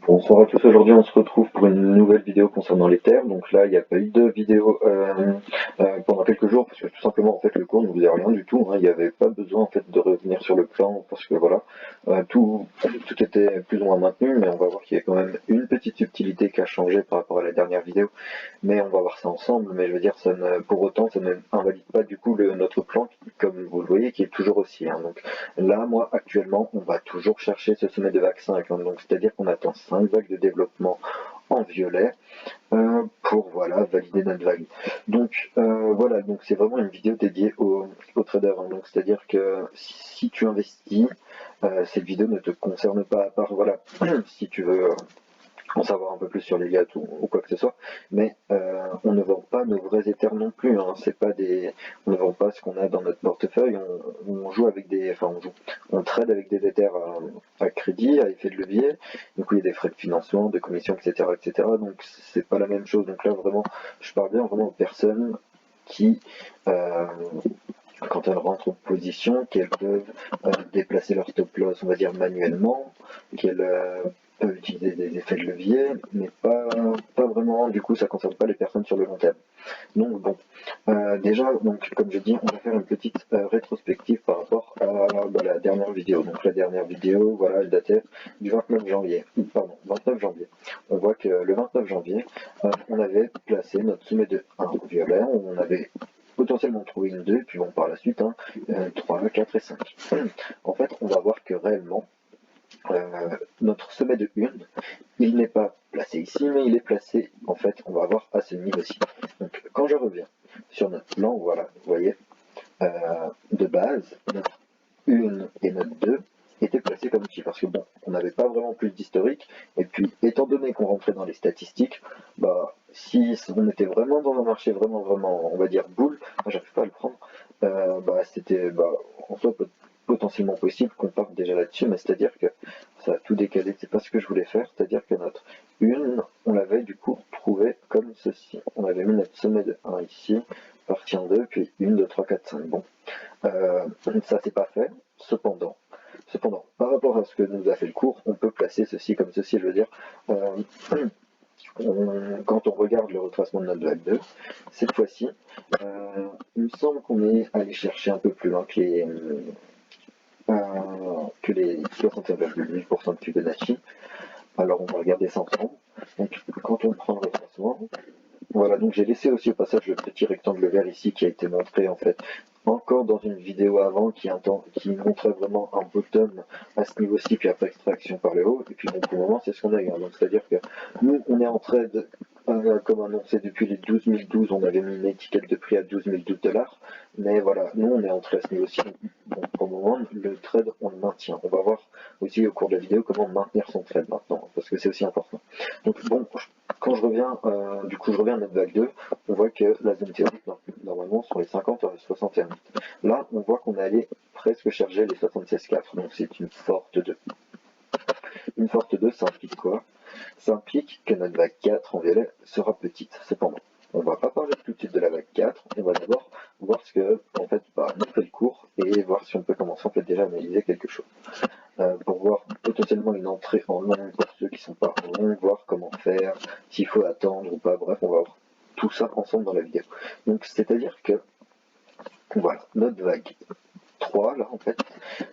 Bonsoir à tous, aujourd'hui on se retrouve pour une nouvelle vidéo concernant les terres. Donc là il n'y a pas eu de vidéo pendant quelques jours parce que tout simplement en fait le cours ne vous faisait rien du tout, hein. Il n'y avait pas besoin en fait de revenir sur le plan parce que voilà, tout était plus ou moins maintenu, mais on va voir qu'il y a quand même une petite subtilité qui a changé par rapport à la dernière vidéo, mais on va voir ça ensemble. Mais je veux dire, pour autant ça ne invalide pas du coup notre plan comme vous le voyez qui est toujours aussi, hein. Donc là moi actuellement on va toujours chercher ce sommet de vague 5, hein. Donc c'est à dire qu'on attend 5 vagues de développement en violet pour voilà valider notre vague. Donc voilà, donc c'est vraiment une vidéo dédiée aux traders, hein. Donc c'est à dire que si tu investis, cette vidéo ne te concerne pas, à part voilà si tu veux en savoir un peu plus sur les gâtes ou quoi que ce soit, mais on ne vend pas nos vrais Ethers non plus, hein. C'est pas des, on ne vend pas ce qu'on a dans notre portefeuille, on joue avec des, enfin on trade avec des Ethers à crédit, à effet de levier, du coup il y a des frais de financement, de commission, etc., etc., donc c'est pas la même chose. Donc là vraiment, je parle bien vraiment aux personnes qui, euh, quand elles rentrent en position, qu'elles peuvent déplacer leur stop loss, on va dire manuellement, qu'elles peuvent utiliser des effets de levier, mais pas vraiment, du coup ça ne concerne pas les personnes sur le long terme. Donc bon, déjà, donc, comme je dis, on va faire une petite rétrospective par rapport à la dernière vidéo. Donc la dernière vidéo, voilà, elle datait du 29 janvier. Pardon, 29 janvier. On voit que le 29 janvier, on avait placé notre sommet de 1 violet, on avait potentiellement trouvé une 2, puis bon par la suite, 3, 4 et 5. En fait, on va voir que réellement, notre sommet de 1, il n'est pas placé ici, mais il est placé, en fait, on va voir à ce niveau-ci. Donc quand je reviens sur notre plan, voilà, vous voyez, de base, notre 1 et notre 2 étaient placés comme ici, parce que bon, on n'avait pas vraiment plus d'historique, et puis étant donné qu'on rentrait dans les statistiques, bah, si on était vraiment dans un marché vraiment, on va dire boule, moi j'arrive pas à le prendre, c'était en soi potentiellement possible qu'on parte déjà là-dessus, mais c'est-à-dire que ça a tout décalé, c'est pas ce que je voulais faire, c'est-à-dire que notre 1, on l'avait du coup trouvé comme ceci. On avait mis notre sommet de 1 ici, partie en 2, puis 1, 2, 3, 4, 5. Bon, ça c'est pas fait. Cependant, par rapport à ce que nous a fait le cours, on peut placer ceci comme ceci. Je veux dire, euh, quand on regarde le retracement de notre vague 2, cette fois-ci, il me semble qu'on est allé chercher un peu plus loin que les 61,8% de Fibonacci. Alors on va regarder ça ensemble. Donc quand on prend le retracement, voilà, donc j'ai laissé aussi au passage le petit rectangle vert ici qui a été montré en fait encore dans une vidéo avant qui montrait vraiment un bottom à ce niveau-ci, puis après extraction par le haut. Et puis bon, pour le moment, c'est ce qu'on a eu, hein. Donc c'est-à-dire que nous, on est en trade, comme annoncé depuis les 12 012, on avait mis une étiquette de prix à 12 012 $. Mais voilà, nous, on est entré à ce niveau-ci. Bon, pour le moment, le trade, on le maintient. On va voir aussi au cours de la vidéo comment maintenir son trade maintenant, parce que c'est aussi important. Donc bon, quand je reviens, je reviens à notre vague 2, on voit que la zone théorique, normalement, sur les 50 à 61. Là, on voit qu'on est allé presque chercher les 76,4, donc c'est une forte 2. Une forte 2, ça implique quoi? Ça implique que notre vague 4 en violet sera petite. Cependant, on ne va pas parler tout de suite de la vague 4, on va d'abord voir ce que, en fait, nous fait le cours et voir si on peut commencer en fait déjà à analyser quelque chose. Pour voir potentiellement une entrée en long pour ceux qui ne sont pas en long, voir comment faire, s'il faut attendre ou pas, bref, on va voir tout ça ensemble dans la vidéo. Donc c'est-à-dire que, voilà, notre vague 3, là en fait,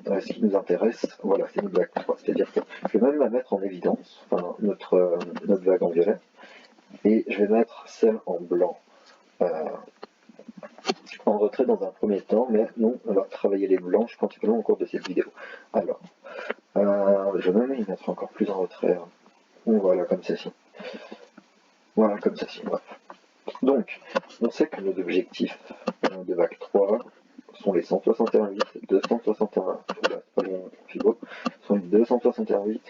ce qui nous intéresse, voilà, c'est notre vague 3, c'est-à-dire que je vais même la mettre en évidence, enfin notre vague en violet, et je vais mettre celle en blanc en retrait dans un premier temps, mais nous on va travailler les blanches principalement au cours de cette vidéo. Alors, je vais même y mettre encore plus en retrait, hein. Voilà, comme ceci. Voilà, comme ceci, bref. Donc, on sait que nos objectifs de vague 3 sont les 161,8, 261, voilà, pas bon Fibo, sont les 261,8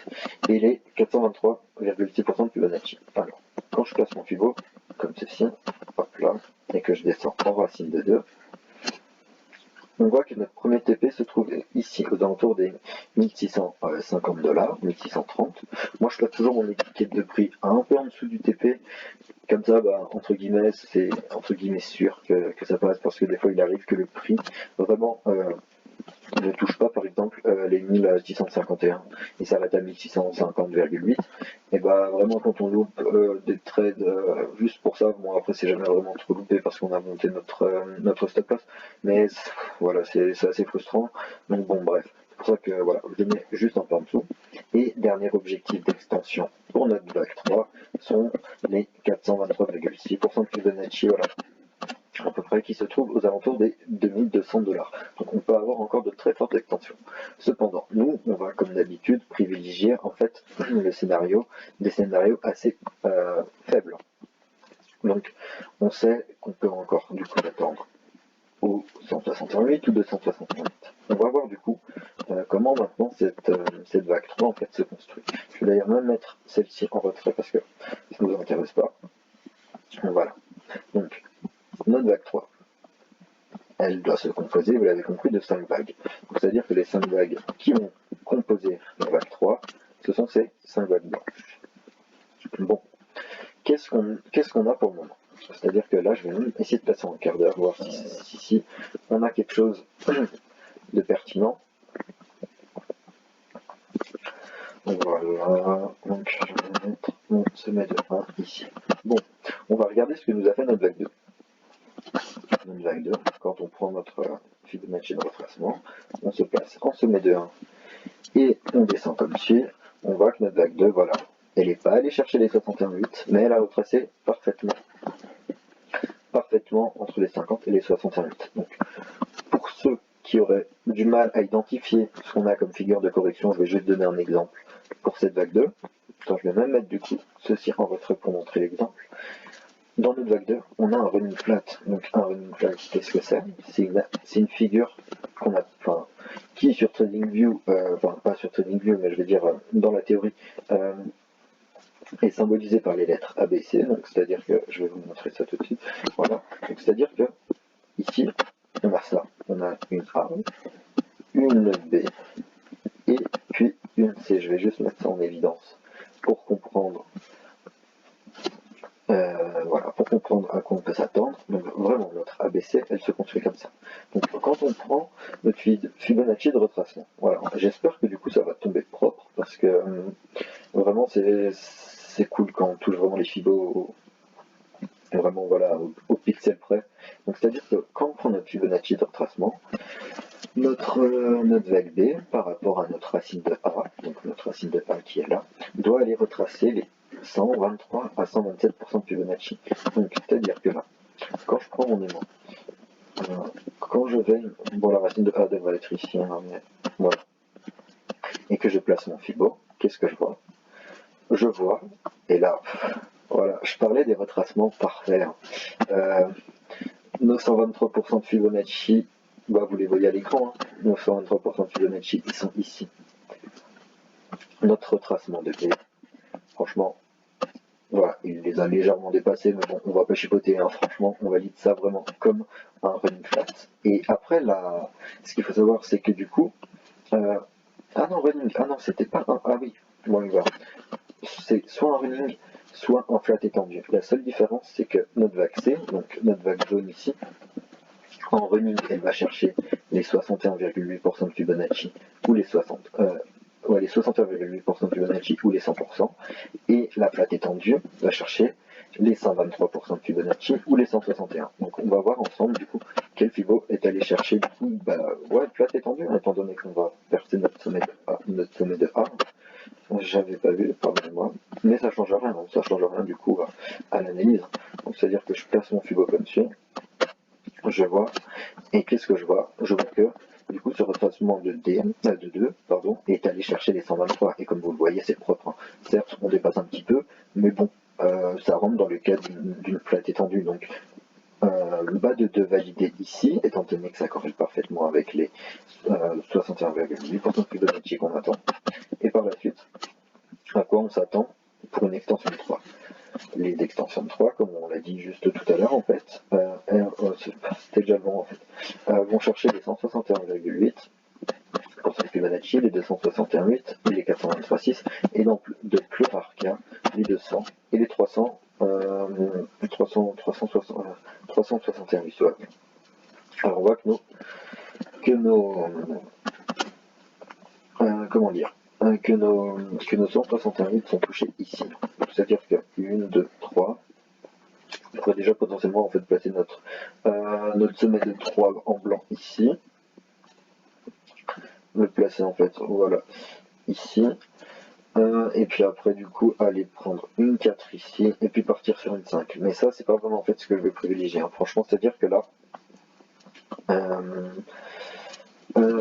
et les 423,6% de Fibonacci. Alors, quand je place mon Fibo, comme ceci, hop là, et que je descends en racine de 2, on voit que notre premier TP se trouve ici, aux alentours des 1650 $, 1630. Moi, je place toujours mon étiquette de prix un peu en dessous du TP. Comme ça, entre guillemets, c'est entre guillemets sûr que ça passe, parce que des fois, il arrive que le prix vraiment ne touche pas par exemple les 1651, il s'arrête à 1650,8, et bah vraiment quand on loupe des trades juste pour ça, bon après c'est jamais vraiment trop loupé parce qu'on a monté notre stop loss, mais voilà c'est assez frustrant, donc bon bref, c'est pour ça que voilà, je le mets juste un peu en dessous. Et dernier objectif d'extension pour notre vague 3 sont les 423,6% de Fibonacci, voilà, à peu près, qui se trouve aux alentours des 2200 $. Donc on peut avoir encore de très fortes extensions. Cependant, nous, on va comme d'habitude privilégier en fait des scénarios assez faibles. Donc on sait qu'on peut encore du coup attendre au 168 ou 268. On va voir du coup comment maintenant cette vague 3 en fait se construit. Je vais d'ailleurs même mettre celle-ci en retrait parce que ça ne nous intéresse pas. Voilà. Donc notre vague 3, elle doit se composer, vous l'avez compris, de 5 vagues. C'est-à-dire que les 5 vagues qui ont composé la vague 3, ce sont ces 5 vagues blanches. Bon, qu'est-ce qu'on a pour le moment? C'est-à-dire que là, je vais même essayer de passer en quart d'heure, voir si on a quelque chose de pertinent. Voilà, donc je vais mettre mon sommet de 1 ici. Bon, on va regarder ce que nous a fait notre vague 2. Notre vague 2, quand on prend notre Fibonacci de retracement, on se place en sommet de 1 et on descend comme suit. On voit que notre vague 2, voilà, elle n'est pas allée chercher les 61,8, mais elle a retracé parfaitement entre les 50 et les 61,8. Donc, pour ceux qui auraient du mal à identifier ce qu'on a comme figure de correction, je vais juste donner un exemple pour cette vague 2. Attends, je vais même mettre du coup ceci en retrait pour montrer l'exemple. Dans notre vague 2, on a un running flat. Donc un running flat, qu'est-ce que c'est? C'est une figure qu'on a, qui sur TradingView, pas sur TradingView, mais je vais dire dans la théorie, est symbolisée par les lettres A, B, C. Donc c'est-à-dire que, je vais vous montrer ça tout de suite. Voilà. Donc c'est-à-dire que ici, on a ça. On a une A, une B et puis une C. Je vais juste mettre ça en évidence pour comprendre. Voilà, pour comprendre à quoi on peut s'attendre. Donc vraiment, notre ABC, elle se construit comme ça. Donc quand on prend notre Fibonacci de retracement, voilà, j'espère que du coup ça va tomber propre, parce que vraiment c'est cool quand on touche vraiment les Fibos vraiment voilà, au pixel près. Donc c'est-à-dire que quand on prend notre Fibonacci de retracement, notre vague B par rapport à notre racine de A, donc notre racine de A qui est là, doit aller retracer les 123 à 127% de Fibonacci. Donc c'est-à-dire que là, quand je prends mon aimant, quand je vais, bon la racine de A devrait être ici, hein, mais voilà, et que je place mon Fibo, qu'est-ce que je vois? Je vois, et là, voilà, je parlais des retracements parfaits. Nos 123% de Fibonacci, bah, vous les voyez à l'écran, hein. Nos 123% de Fibonacci, ils sont ici. Notre retracement de P, franchement, voilà, il les a légèrement dépassés, mais bon, on va pas chipoter, hein. Franchement, on valide ça vraiment comme un running flat. Et après, là, ce qu'il faut savoir, c'est que du coup, ah non, c'était pas un, ah oui, bon, voilà. C'est soit un running, soit un flat étendu. La seule différence, c'est que notre vague C, donc notre vague jaune ici, en running, elle va chercher les 61,8% de Fibonacci ou les 61,8% de Fibonacci ou les 100%, et la plate étendue va chercher les 123% de Fibonacci ou les 161. Donc on va voir ensemble du coup quel Fibo est allé chercher du coup, plate étendue, étant donné qu'on va percer notre sommet de A. J'avais pas vu, pardonnez-moi, mais ça change rien, ça change rien du coup à l'analyse. Donc c'est à dire que je place mon Fibo comme suit. Je vois, et qu'est-ce que je vois? Je vois que, du coup, ce retracement de 2, est allé chercher les 123, et comme vous le voyez, c'est propre, hein. Certes, on dépasse un petit peu, mais bon, ça rentre dans le cadre d'une plate étendue, donc le bas de 2 validé ici, étant donné que ça corrèle parfaitement avec les 61,8% de Fibonacci qu'on attend, et par la suite, à quoi on s'attend pour une extension de 3? Les extensions de 3, comme on l'a dit juste tout à l'heure, en fait, c'était déjà bon, en fait, vont chercher les 161,8 pour cette Fibonacci, les 261,8 et les 423,6, et dans de plus rares cas, les 200 et les 361,8. Alors on voit que nos comment dire, que nos 168 sont touchés ici. C'est-à-dire que 1, 2, 3. On pourrait déjà potentiellement en fait placer notre sommet de 3 en blanc ici. Le placer en fait, voilà, ici. Et puis après du coup aller prendre une 4 ici et puis partir sur une 5. Mais ça c'est pas vraiment en fait ce que je vais privilégier, hein. Franchement, c'est à dire que là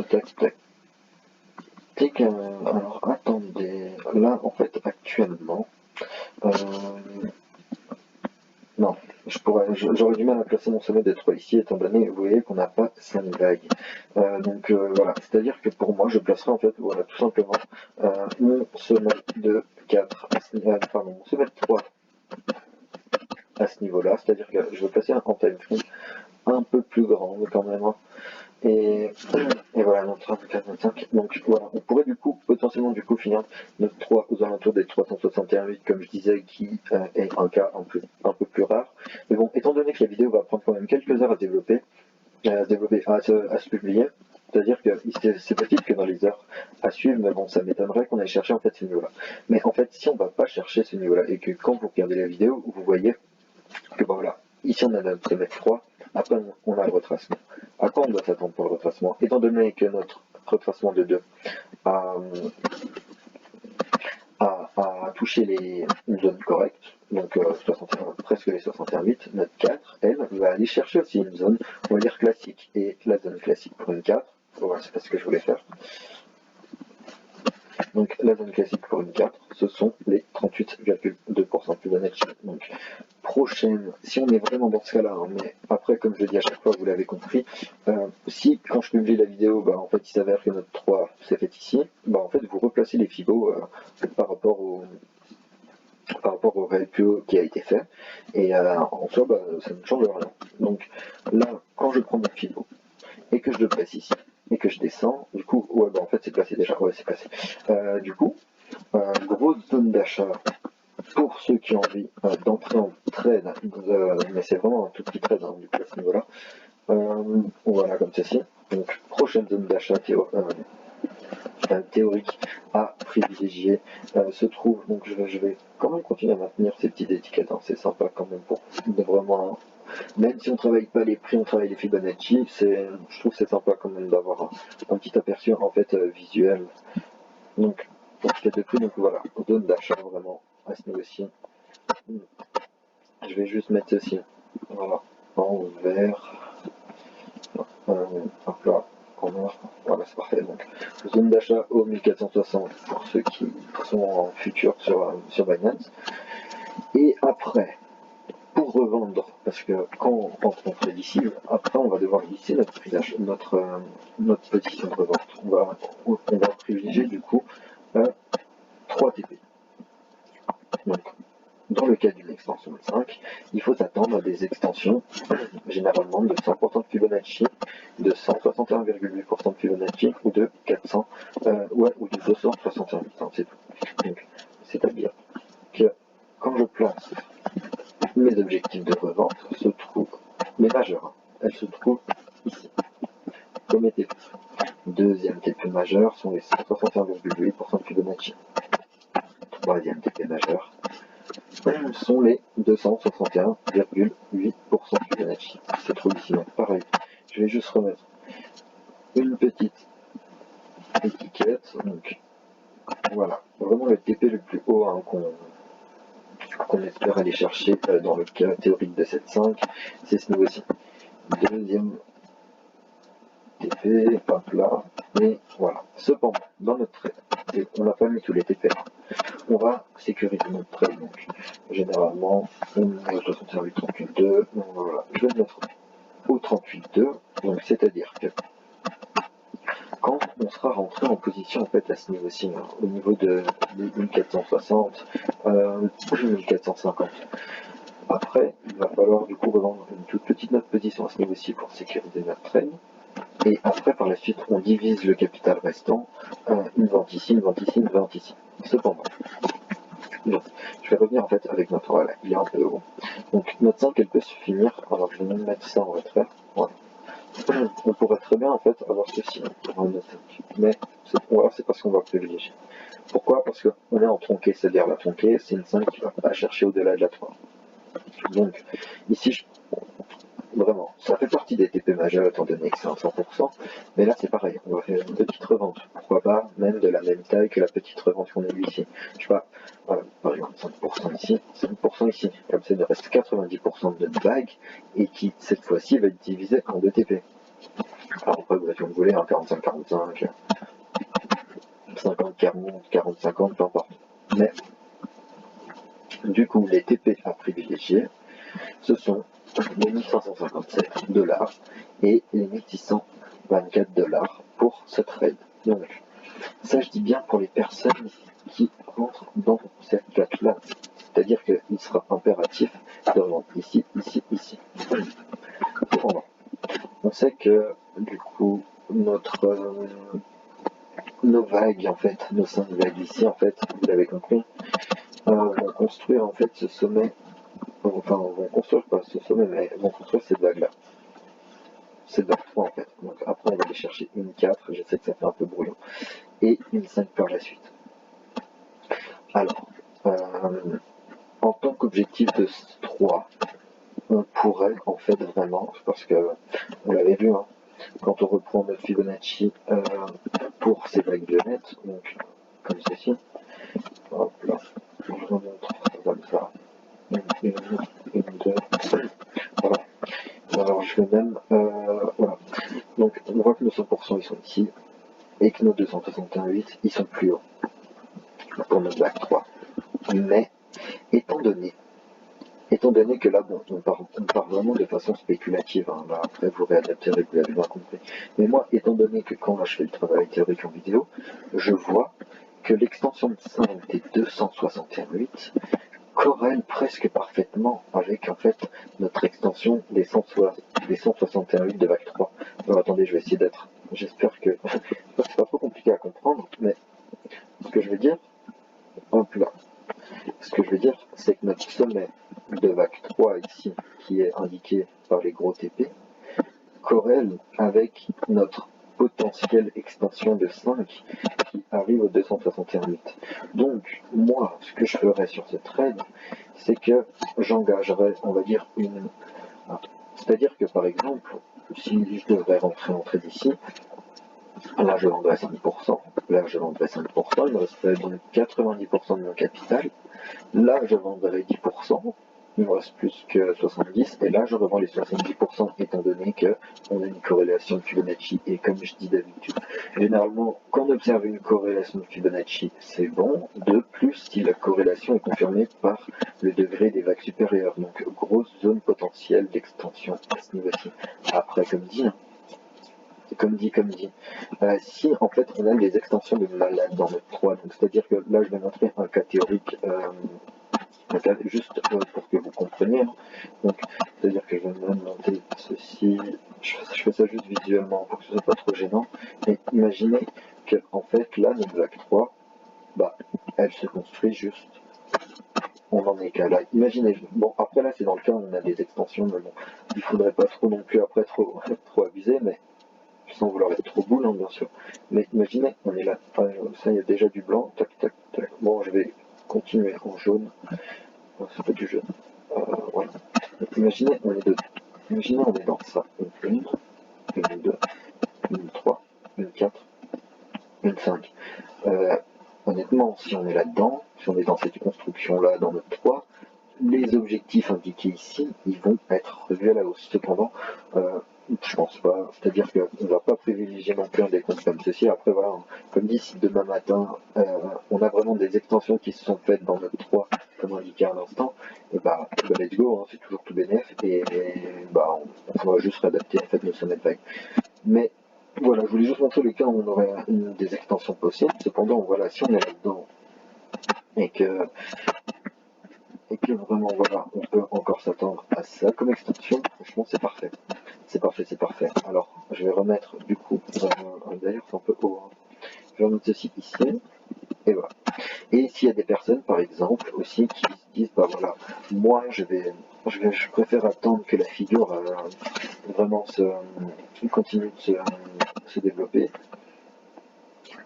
tac tac tac, alors attendez, là en fait actuellement euh, non, j'aurais du mal à placer mon sommet de 3 ici, étant donné, vous voyez qu'on n'a pas 5 vagues. Donc voilà, c'est-à-dire que pour moi, je placerai en fait, voilà, tout simplement, mon sommet de 4, pardon, mon sommet de 3 à ce niveau-là, c'est-à-dire que je vais placer un time frame un peu plus grand quand même, hein. Et voilà, notre 3, 4, 25. Donc voilà, on pourrait du coup potentiellement du coup finir notre 3 aux alentours des 361,8 comme je disais, qui est un cas un peu plus rare. Mais bon, étant donné que la vidéo va prendre quand même quelques heures à développer, à se publier, c'est-à-dire que c'est possible que dans les heures à suivre, mais bon, ça m'étonnerait qu'on aille chercher en fait ce niveau-là. Mais en fait, si on va pas chercher ce niveau-là et que quand vous regardez la vidéo, vous voyez que bon, voilà, ici on a notre sommet 3, après on a le retracement. À quoi on doit s'attendre pour le retracement? Étant donné que notre retracement de 2 a, a touché une zone correcte, donc 61, presque les 61,8, notre 4, elle, va aller chercher aussi une zone, on va dire classique, et la zone classique pour une 4, voilà, c'est pas ce que je voulais faire. Donc la zone classique pour une 4, ce sont les 38,2% Fibonacci. Donc prochaine, si on est vraiment dans ce cas-là, hein, mais après comme je dis à chaque fois, vous l'avez compris, si quand je publie la vidéo, bah, en fait il s'avère que notre 3 s'est fait ici, bah, en fait vous replacez les fibos par rapport au réel plus haut qui a été fait, et en soi bah, ça ne change rien. Donc là, quand je prends mon fibo et que je le place ici, et que je descends, du coup, ouais, bah en fait c'est placé déjà, ouais c'est placé. Du coup, grosse zone d'achat pour ceux qui ont envie d'entrer en trade, mais c'est vraiment un tout petit trade, hein, du coup à ce niveau-là. Voilà, comme ceci. Donc, prochaine zone d'achat théorique à privilégier se trouve, donc je vais quand même continuer à maintenir ces petites étiquettes, hein, c'est sympa quand même pour vraiment. Même si on travaille pas les prix, on travaille les Fibonacci, je trouve que c'est sympa quand même d'avoir un petit aperçu en fait visuel. Donc pour étiquette de prix, donc voilà, zone d'achat vraiment à ce niveau-ci. Je vais juste mettre ceci, voilà, en vert, hop là, en noir, voilà c'est parfait. Donc zone d'achat au 1460 pour ceux qui sont en futur sur Binance. Et après, pour revendre, parce que quand on rentre en trade ici, après on va devoir lisser notre position de revente. On va privilégier du coup 3 TP. Donc, dans le cas d'une extension de 5, il faut s'attendre à des extensions généralement de 100% de Fibonacci, de 161,8% de Fibonacci ou de 400 ou de 261, c'est tout. Donc, c'est-à-dire que quand je place mes objectifs de revente se trouvent, mes majeurs, elles se trouvent ici, premier TP. Deuxième TP majeur sont les 161,8% de Fibonacci. Troisième TP majeur sont les 261,8% de Fibonacci. Se trouve ici, donc pareil. Je vais juste remettre une petite étiquette. Donc voilà, vraiment le TP le plus haut hein, qu'on espère aller chercher dans le cas théorique de cette 5, c'est ce niveau-ci. Deuxième TP, hop là, et voilà. Cependant, dans notre trade, on n'a pas mis tous les TP, on va sécuriser notre trade. Donc, généralement, on met au 68,38,2, voilà. Je vais le mettre au 38,2, donc c'est-à-dire que quand on sera rentré en position en fait à ce niveau-ci, hein, au niveau de 1460, 1450. Après, il va falloir du coup revendre une toute petite notre position à ce niveau-ci pour sécuriser notre trade. Et après, par la suite, on divise le capital restant, une vente ici, une vente ici, une vente ici. Cependant, donc, je vais revenir en fait avec notre, voilà, il est un peu haut. Donc notre 5, elle peut se finir, alors je vais même mettre ça en retrait, voilà. On pourrait très bien en fait avoir ceci pour un 5, mais c'est pas ce qu'on va privilégier. Pourquoi? Parce qu'on est en tronqué, c'est-à-dire la tronquée, c'est une 5 qui va pas chercher au-delà de la 3. Donc, ici, vraiment, ça fait partie des TP majeurs étant donné que c'est un 100%, mais là c'est pareil, on va faire une petite revente, pourquoi pas même de la même taille que la petite revente qu'on a vue ici. Je sais pas, par exemple 5% ici, 5% ici, comme ça il reste 90% de notre vague, et qui cette fois-ci va être divisé en 2 TP. Alors après vous avez voulu un 45-45, 50-40, 40-50, peu importe. Mais du coup les TP à privilégier, ce sont les 1557$ et les 1624$ pour ce trade. Donc, ça je dis bien pour les personnes qui rentrent dans cette plaque-là. C'est-à-dire qu'il sera impératif de rentrer ici, ici, ici. Cependant, on sait que du coup, nos vagues, en fait, nos 5 vagues ici, en fait, vous l'avez compris, vont construire en fait ce sommet. Enfin, vont construire pas ce sommet, mais vont construire cette vague-là. Cette vague 3 en fait. Donc après, on va aller chercher une 4, je sais que ça fait un peu brouillon, et une 5 par la suite. Alors, en tant qu'objectif de 3, on pourrait en fait vraiment, parce que on l'avait vu, hein, quand on reprend notre Fibonacci pour ces vagues violettes, donc comme ceci, hop là, je remonte comme ça, une, deux, voilà. Alors je vais même, voilà. Donc on voit que nos 100% ils sont ici, et que nos 261,8 ils sont plus hauts pour notre vague 3. Mais étant donné que là, bon, on part vraiment de façon spéculative, hein, là, après vous réadapterez, vous l'avez bien compris. Mais moi, étant donné que quand là, je fais le travail théorique en vidéo, je vois que l'extension de 5 des 261,8 corrèle presque parfaitement avec en fait notre extension des 161,8 de vague 3. Alors attendez, je vais essayer d'être. J'espère que c'est pas trop compliqué à comprendre, mais ce que je veux dire, hop là. Ce que je veux dire, c'est que notre sommet de vague 3 ici, qui est indiqué par les gros TP, corrèle avec notre potentielle extension de 5 qui arrive au 261,8. Donc, moi, ce que je ferais sur ce trade, c'est que j'engagerais, on va dire, une... C'est-à-dire que, par exemple, si je devrais rentrer en trade ici, là je vendrais 5%, là je vendrais 5%, il me resterait donc 90% de mon capital. Là, je vendrai 10%, il me reste plus que 70, et là, je revends les 70% étant donné qu'on a une corrélation de Fibonacci. Et comme je dis d'habitude, généralement, quand on observe une corrélation de Fibonacci, c'est bon. De plus, si la corrélation est confirmée par le degré des vagues supérieures. Donc, grosse zone potentielle d'extension à ce niveau-ci. Après, comme dit, si en fait on a des extensions de malade dans notre 3, donc c'est-à-dire que là je vais montrer un cas théorique juste pour que vous compreniez. Donc c'est-à-dire que je vais même monter ceci, je fais ça juste visuellement pour que ce soit pas trop gênant, mais imaginez que en fait là notre vague 3, bah elle se construit juste. On en est qu'à là. Imaginez, bon après là c'est dans le cas où on a des extensions, mais bon, il faudrait pas trop non plus après trop abuser, mais sans vouloir être trop boule, hein, bien sûr. Mais imaginez, on est là, ça il y a déjà du blanc, tac, tac, tac. Bon, je vais continuer en jaune. C'est pas du jaune. Voilà. Imaginez, on est dedans. Imaginez, on est dans ça. Une 2, une 3, une 4, une 5. Honnêtement, si on est là-dedans, si on est dans cette construction-là, dans notre 3, les objectifs indiqués ici, ils vont être revus à la hausse. Cependant, je pense pas. C'est-à-dire qu'on ne va pas privilégier non plus un décompte comme ceci. Après, voilà, comme dit, si demain matin, on a vraiment des extensions qui se sont faites dans notre 3, comme indiqué à l'instant, et bah, let's go, hein, c'est toujours tout bénef, et bah, on va juste réadapter en fait nos sommets de vague. Mais voilà, je voulais juste montrer le cas où on aurait des extensions possibles. Cependant, voilà, si on est là-dedans et que vraiment, voilà, on peut encore s'attendre à ça comme extension, franchement, c'est parfait. C'est parfait, c'est parfait. Alors, je vais remettre, du coup, d'ailleurs, c'est un peu haut, hein. Je vais remettre ceci ici, et voilà. Et s'il y a des personnes, par exemple, aussi, qui se disent, bah voilà, moi, je préfère attendre que la figure vraiment continue de se développer.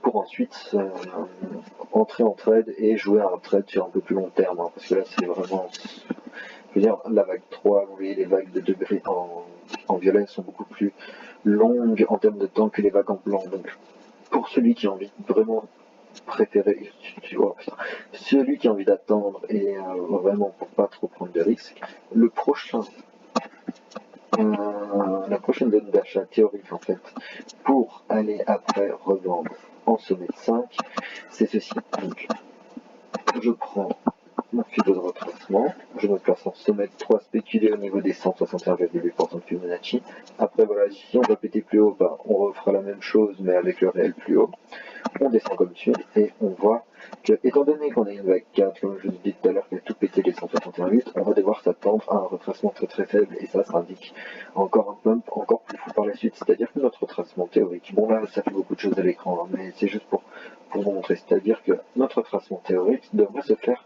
pour ensuite entrer en trade et jouer à un trade sur un peu plus long terme, hein, parce que là c'est vraiment, je veux dire, la vague 3, vous voyez, les vagues de degrés en violet sont beaucoup plus longues en termes de temps que les vagues en blanc, donc pour celui qui a envie de vraiment préférer, tu vois, celui qui a envie d'attendre et vraiment pour pas trop prendre de risques, la prochaine zone d'achat théorique en fait, pour aller après revendre en sommet de 5, c'est ceci. Donc, je prends mon fil de retracement, je me place en sommet de 3 spéculé au niveau des 161,8% de Fibonacci. Après voilà, si on va péter plus haut, bah, on refera la même chose mais avec le réel plus haut. On descend comme suit et on voit que, étant donné qu'on a une vague 4, comme je vous ai dit tout à l'heure, qui a tout pété les 161,8, on va devoir s'attendre à un retracement très très faible et ça indique encore un pump encore plus fou par la suite. C'est-à-dire que notre retracement théorique, bon là ça fait beaucoup de choses à l'écran, hein, mais c'est juste pour vous montrer, c'est-à-dire que notre retracement théorique devrait se faire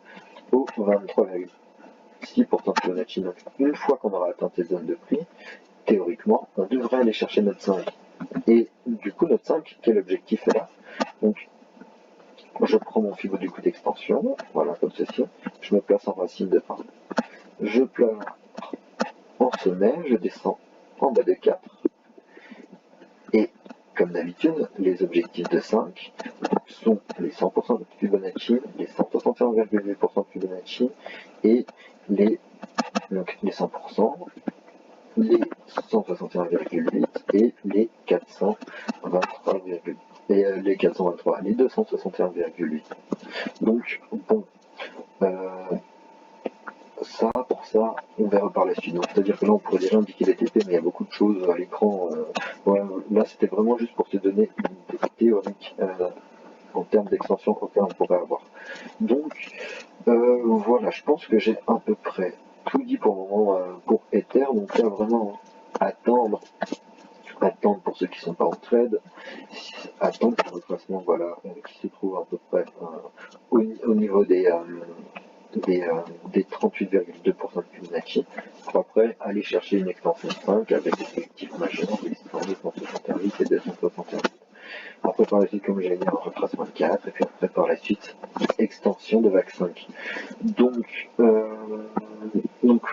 au 23,6% de Fibonacci. Donc une fois qu'on aura atteint cette zone de prix, théoriquement, on devrait aller chercher notre 5. Et du coup, notre 5, quel objectif est là? Donc, je prends mon fibo du coup d'extension, voilà, comme ceci. Je me place en racine de 1. Je pleure en sommet, je descends en bas de 4. Et, comme d'habitude, les objectifs de 5 sont les 100% de Fibonacci, les 161,8% de Fibonacci et les 100%, les 161,8 et les 423,8 et les 423, les 261,8. Donc bon, ça pour ça, on verra par la suite. Donc c'est-à-dire que là on pourrait déjà indiquer les TP, mais il y a beaucoup de choses à l'écran. Ouais, là c'était vraiment juste pour te donner une idée théorique en termes d'extension qu'auquel on pourrait avoir. Donc voilà, je pense que j'ai à peu près tout dit pour le moment pour Ether. Donc là vraiment attendre pour ceux qui ne sont pas en trade, attendre pour le classement voilà, qui se trouve à peu près au niveau des 38,2% de Fibonacci, pour après aller chercher une extension 5 avec des effectifs majeurs, des 268 et 261. Après par la suite, comme j'ai dit, un retracement de 4, et puis après par la suite, extension de vague 5. Donc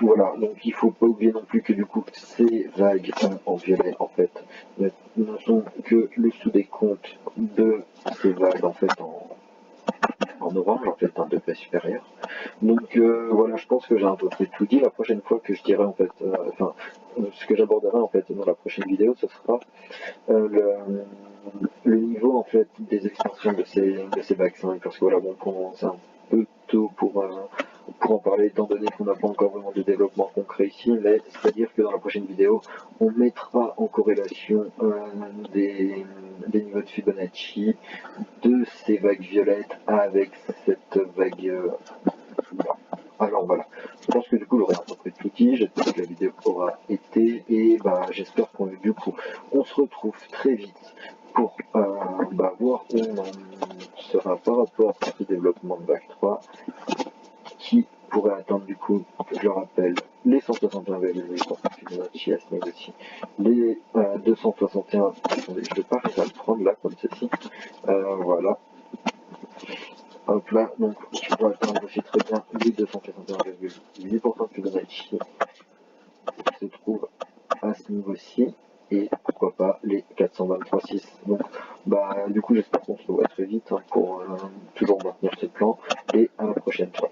voilà, donc il faut pas oublier non plus que du coup ces vagues en violet en fait ne sont que le sous-décompte de ces vagues en fait en orange, en fait un degré supérieur. Donc voilà, je pense que j'ai un peu tout dit. La prochaine fois que je dirai en fait, ce que j'aborderai en fait dans la prochaine vidéo, ce sera le niveau en fait des extensions de ces vaccins, parce que voilà, bon, c'est un peu tôt pour en parler, étant donné qu'on n'a pas encore vraiment de développement concret ici, mais c'est-à-dire que dans la prochaine vidéo, on mettra en corrélation des niveaux de Fibonacci de ces vagues violettes avec cette vague blanc. Alors voilà, je pense que du coup j'aurai à peu près tout dit, j'espère que la vidéo aura été, et bah, j'espère qu'on du coup on se retrouve très vite pour voir où on sera par rapport à ce développement de vague 3 qui pourrait atteindre du coup, je le rappelle, les 161,8% de Fibonacci à ce niveau-ci, les 261, attendez, je ne vais pas arriver à le prendre là comme ceci, voilà. Hop là, donc tu vois atteindre aussi très bien les 261,8% de Fibonacci qui se trouve à ce niveau-ci, et pourquoi pas les 423,6. Donc du coup j'espère qu'on se revoit très vite pour toujours maintenir ce plan, et à la prochaine fois.